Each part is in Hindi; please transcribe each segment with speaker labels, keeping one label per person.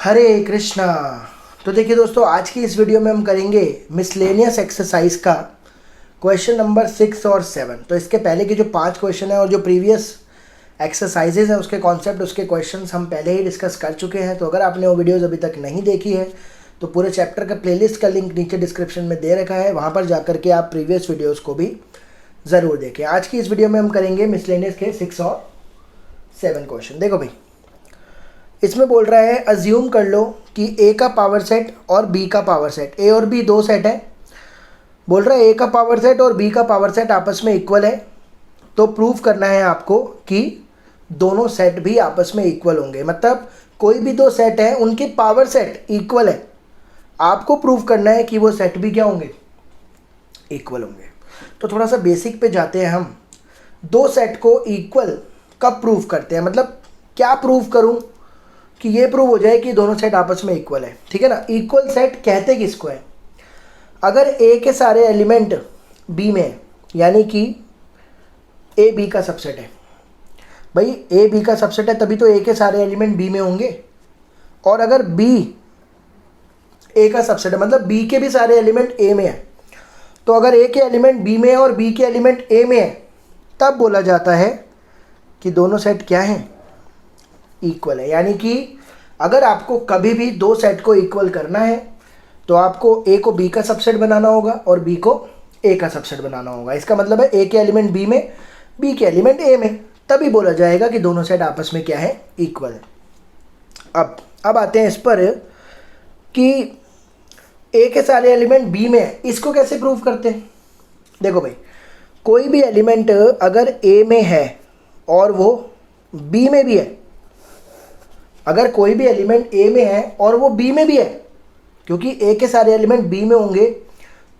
Speaker 1: हरे कृष्णा। तो देखिए दोस्तों, आज की इस वीडियो में हम करेंगे मिसलेनियस एक्सरसाइज का क्वेश्चन नंबर 6 और 7। तो इसके पहले के जो 5 क्वेश्चन हैं और जो प्रीवियस एक्सरसाइजेज हैं उसके कॉन्सेप्ट, उसके क्वेश्चंस हम पहले ही डिस्कस कर चुके हैं। तो अगर आपने वो वीडियोज़ अभी तक नहीं देखी है तो पूरे चैप्टर का प्लेलिस्ट का लिंक नीचे डिस्क्रिप्शन में दे रखा है, वहाँ पर जाकर के आप प्रीवियस वीडियोज़ को भी ज़रूर देखें। आज की इस वीडियो में हम करेंगे मिसलेनियस के 6 और 7 क्वेश्चन। देखो भाई, इसमें बोल रहा है अज्यूम कर लो कि ए का पावर सेट और बी का पावर सेट, ए और बी दो सेट है। बोल रहा है ए का पावर सेट और बी का पावर सेट आपस में इक्वल है। तो प्रूव करना है आपको कि दोनों सेट भी आपस में इक्वल होंगे। मतलब कोई भी दो सेट है उनके पावर सेट इक्वल है, आपको प्रूव करना है कि वो सेट भी क्या होंगे, इक्वल होंगे। तो थोड़ा सा बेसिक पे जाते हैं हम। दो सेट को इक्वल कब प्रूव करते हैं, मतलब क्या प्रूव करूं कि ये प्रूव हो जाए कि दोनों सेट आपस में इक्वल है। ठीक है ना। इक्वल सेट कहते किसको है? अगर ए के सारे एलिमेंट बी में है, यानी कि ए बी का सबसेट है। भाई ए बी का सबसेट है तभी तो ए के सारे एलिमेंट बी में होंगे। और अगर बी ए का सबसेट है मतलब बी के भी सारे एलिमेंट ए में है। तो अगर ए के एलिमेंट बी में है और बी के एलिमेंट ए में है, तब बोला जाता है कि दोनों सेट क्या हैं, इक्वल है। यानी कि अगर आपको कभी भी दो सेट को इक्वल करना है तो आपको ए को बी का सबसेट बनाना होगा और बी को ए का सबसेट बनाना होगा। इसका मतलब है ए के एलिमेंट बी में, बी के एलिमेंट ए में, तभी बोला जाएगा कि दोनों सेट आपस में क्या है, इक्वल है। अब आते हैं इस पर कि ए के सारे एलिमेंट बी में है, इसको कैसे प्रूव करते हैं। देखो भाई, कोई भी एलिमेंट अगर ए में है और वो बी में भी है, अगर कोई भी एलिमेंट ए में है और वो बी में भी है, क्योंकि ए के सारे एलिमेंट बी में होंगे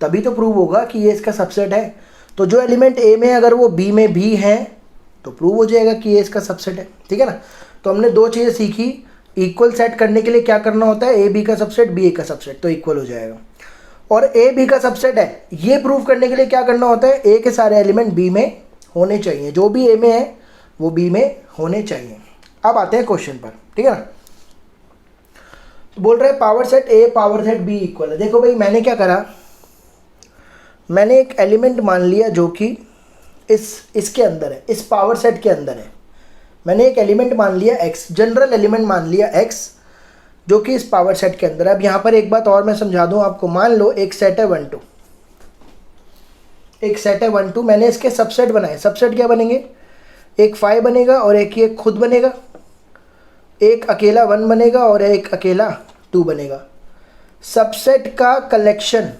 Speaker 1: तभी तो प्रूव होगा कि ये इसका सबसेट है। तो जो एलिमेंट ए में है अगर वो बी में भी है तो प्रूव हो जाएगा कि ये इसका सबसेट है। ठीक है ना। तो हमने दो चीज़ें सीखी। इक्वल सेट करने के लिए क्या करना होता है, ए बी का सबसेट बी ए का सबसेट, तो इक्वल हो जाएगा। और ए बी का सबसेट है ये प्रूव करने के लिए क्या करना होता है, ए के सारे एलिमेंट बी में होने चाहिए, जो भी ए में है वो बी में होने चाहिए। अब आते हैं क्वेश्चन पर। ठीक है ना। तो बोल रहे हैं power set A power set B equal है। देखो भाई, मैंने क्या करा, मैंने एक एलिमेंट मान लिया जो कि इसके अंदर है, इस पावर सेट के अंदर है। मैंने एक एलिमेंट मान लिया x, जनरल एलिमेंट मान लिया x, जो कि इस पावर सेट के अंदर है। अब यहाँ पर एक बात और मैं समझा दूँ आपको। मान लो एक सेट है 1 2, एक सेट है 1 2, मैंने इसके सबसेट बनाए। सबसेट क्या बनेंगे, एक 5 बनेगा और एक ये खुद बनेगा, एक अकेला 1 बनेगा और एक अकेला 2 बनेगा। सबसेट का कलेक्शन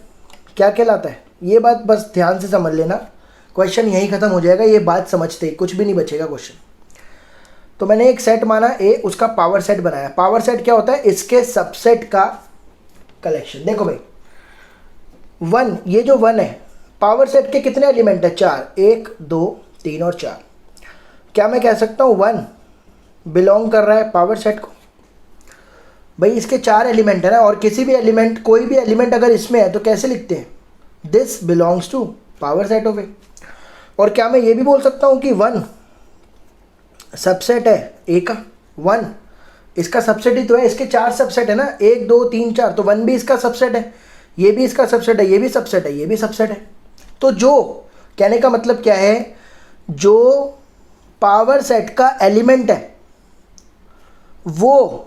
Speaker 1: क्या कहलाता है, ये बात बस ध्यान से समझ लेना। क्वेश्चन यहीं ख़त्म हो जाएगा, ये बात समझते ही कुछ भी नहीं बचेगा क्वेश्चन। तो मैंने एक सेट माना ए, उसका पावर सेट बनाया। पावर सेट क्या होता है, इसके सबसेट का कलेक्शन। देखो भाई 1, ये जो 1 है, पावर सेट के कितने एलिमेंट है, 4, 1 2 3 और 4। क्या मैं कह सकता हूँ 1 बिलोंग कर रहा है पावर सेट को? भाई इसके 4 एलिमेंट है ना, और किसी भी एलिमेंट, कोई भी एलिमेंट अगर इसमें है तो कैसे लिखते हैं, this belongs to power set of A. और क्या मैं ये भी बोल सकता हूँ कि 1 सबसेट है ए का, 1 इसका सबसेट ही तो है, इसके 4 सबसेट है ना, 1 2 3 4, तो 1 भी इसका सबसेट है, ये भी इसका सबसेट है, ये भी सबसेट है, ये भी सबसेट है। तो जो कहने का मतलब क्या है, जो पावर सेट का एलिमेंट है वो,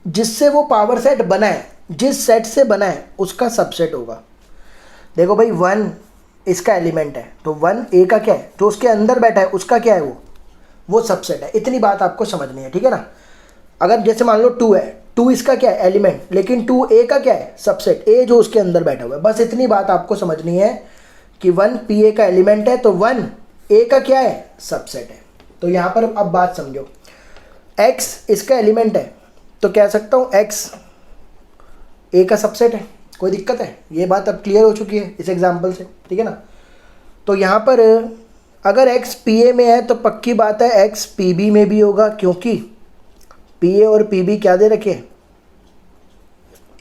Speaker 1: जिससे वो पावर सेट बना है, जिस सेट से बना है उसका सबसेट होगा। देखो भाई 1 इसका एलिमेंट है तो 1 ए का क्या है, जो उसके अंदर बैठा है उसका क्या है, वो सबसेट है। इतनी बात आपको समझनी है। ठीक है ना। अगर जैसे मान लो 2 है, 2 इसका क्या है, एलिमेंट, लेकिन 2 ए का क्या है, सबसेट, ए जो उसके अंदर बैठा हुआ है। बस इतनी बात आपको समझनी है कि 1 पी ए का एलिमेंट है तो 1 ए का क्या है, सबसेट है। तो यहाँ पर अब बात समझो, x इसका एलिमेंट है तो कह सकता हूँ x ए का सबसेट है। कोई दिक्कत है? ये बात अब क्लियर हो चुकी है इस एग्जांपल से। ठीक है ना। तो यहाँ पर अगर x पी ए में है तो पक्की बात है x पी बी में भी होगा, क्योंकि पी ए और पी बी क्या दे रखे,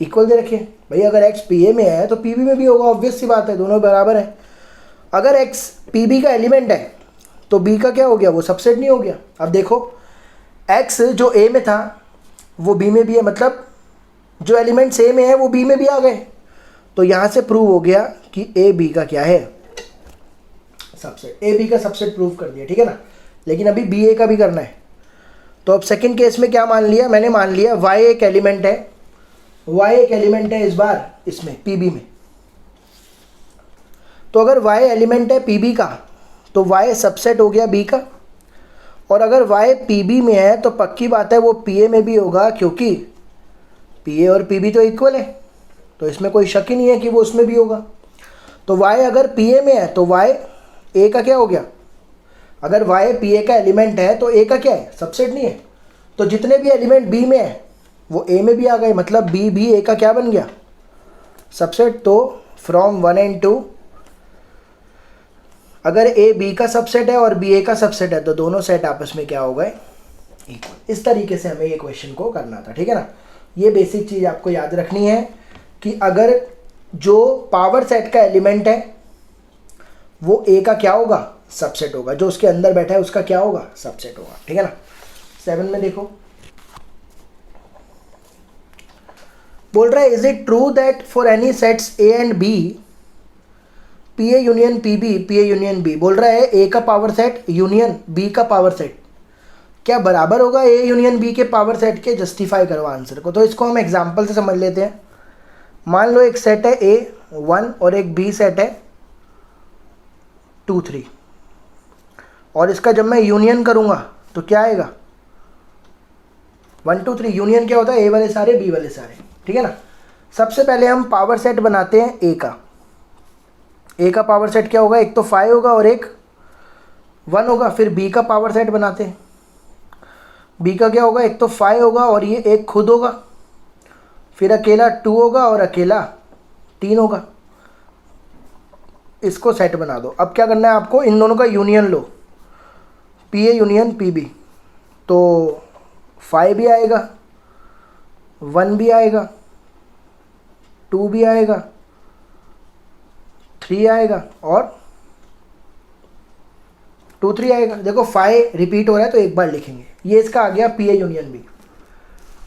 Speaker 1: इक्वल दे रखे। भाई अगर x पी ए में है तो पी बी में भी होगा, ऑब्वियस सी बात है, दोनों बराबर है। अगर x पी बी का एलिमेंट है तो b का क्या हो गया, वो सबसेट नहीं हो गया। अब देखो x जो a में था वो बी में भी है, मतलब जो एलिमेंट सेम है वो बी में भी आ गए। तो यहाँ से प्रूव हो गया कि ए बी का क्या है, सबसेट। ए बी का सबसेट प्रूव कर दिया, ठीक है ना। लेकिन अभी बी ए का भी करना है। तो अब सेकंड केस में क्या मान लिया, मैंने मान लिया y एक एलिमेंट है, y एक एलिमेंट है इस बार इसमें पीबी में। तो अगर y एलिमेंट है पीबी का तो y सबसेट हो गया b का, और अगर y पीबी में है तो पक्की बात है वो पीए में भी होगा, क्योंकि पीए और पीबी तो इक्वल है, तो इसमें कोई शक ही नहीं है कि वो उसमें भी होगा। तो y अगर पीए में है तो y a का क्या हो गया, अगर y पीए का एलिमेंट है तो a का क्या है, सबसेट नहीं है। तो जितने भी एलिमेंट b में है वो a में भी आ गए, मतलब b भी a का क्या बन गया, सबसेट। तो फ्रॉम 1 and 2 अगर a b का सबसेट है और b a का सबसेट है तो दोनों सेट आपस में क्या हो गए, इक्वल। इस तरीके से हमें ये क्वेश्चन को करना था, ठीक है ना। ये बेसिक चीज़ आपको याद रखनी है कि अगर जो पावर सेट का एलिमेंट है वो a का क्या होगा, सबसेट होगा, जो उसके अंदर बैठा है उसका क्या होगा, सबसेट होगा, ठीक है ना। 7 में देखो, बोल रहा है is it true that for any sets A and B P A union P B P A union B. बोल रहा है ए का पावर सेट यूनियन बी का पावर सेट क्या बराबर होगा ए यूनियन बी के पावर सेट के। जस्टिफाई करो आंसर को। तो इसको हम एग्जांपल से समझ लेते हैं। मान लो एक सेट है ए 1 और एक बी सेट है 2 3, और इसका जब मैं यूनियन करूँगा तो क्या आएगा, 1 2 3। यूनियन क्या होता है, ए वाले सारे बी वाले सारे, ठीक है ना। सबसे पहले हम पावर सेट बनाते हैं ए का। ए का पावर सेट क्या होगा, एक तो 5 होगा और एक 1 होगा। फिर बी का पावर सेट बनाते हैं। बी का क्या होगा, एक तो 5 होगा और ये एक खुद होगा। फिर अकेला 2 होगा और अकेला 3 होगा। इसको सेट बना दो। अब क्या करना है आपको, इन दोनों का यूनियन लो, P A union P B. तो 5 भी आएगा, 1 भी आएगा, 2 भी आएगा, 3 आएगा और 2 3 आएगा। देखो 5 रिपीट हो रहा है तो एक बार लिखेंगे। ये इसका आ गया पी ए यूनियन बी।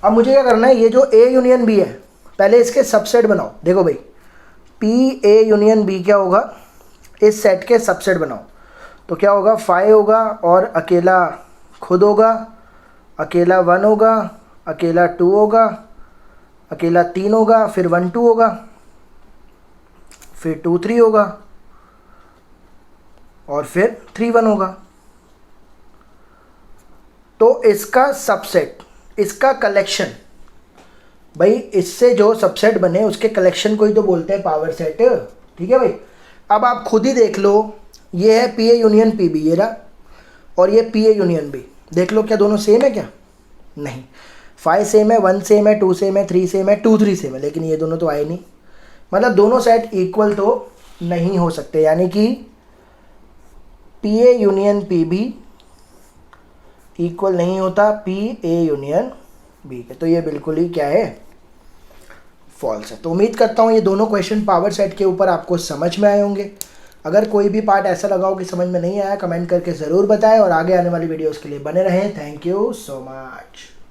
Speaker 1: अब मुझे क्या करना है, ये जो ए यूनियन बी है पहले इसके सबसेट बनाओ। देखो भाई, पी ए यूनियन बी क्या होगा, इस सेट के सबसेट बनाओ। तो क्या होगा, 5 होगा और अकेला खुद होगा, अकेला 1 होगा, अकेला 2 होगा, अकेला 3 होगा, फिर 1 2 होगा, फिर 2 3 होगा और फिर 3 1 होगा। तो इसका सबसेट, इसका कलेक्शन, भाई इससे जो सबसेट बने उसके कलेक्शन को ही तो बोलते हैं पावर सेट, ठीक है भाई। अब आप खुद ही देख लो, ये है P A union P B, ये रहा, और ये पी ए यूनियन बी। देख लो क्या दोनों सेम है क्या, नहीं। 5 सेम है, 1 सेम है, 2 सेम है, 3 सेम है, 2 3 सेम है, लेकिन ये दोनों तो आए नहीं। मतलब दोनों सेट इक्वल तो नहीं हो सकते, यानी कि P A union P B equal नहीं होता पी ए यूनियन बी के। तो ये बिल्कुल ही क्या है, फॉल्स है। तो उम्मीद करता हूँ ये दोनों क्वेश्चन पावर सेट के ऊपर आपको समझ में आए होंगे। अगर कोई भी पार्ट ऐसा लगा हो कि समझ में नहीं आया, कमेंट करके ज़रूर बताएं और आगे आने वाली वीडियोस के लिए बने रहें। Thank you so much.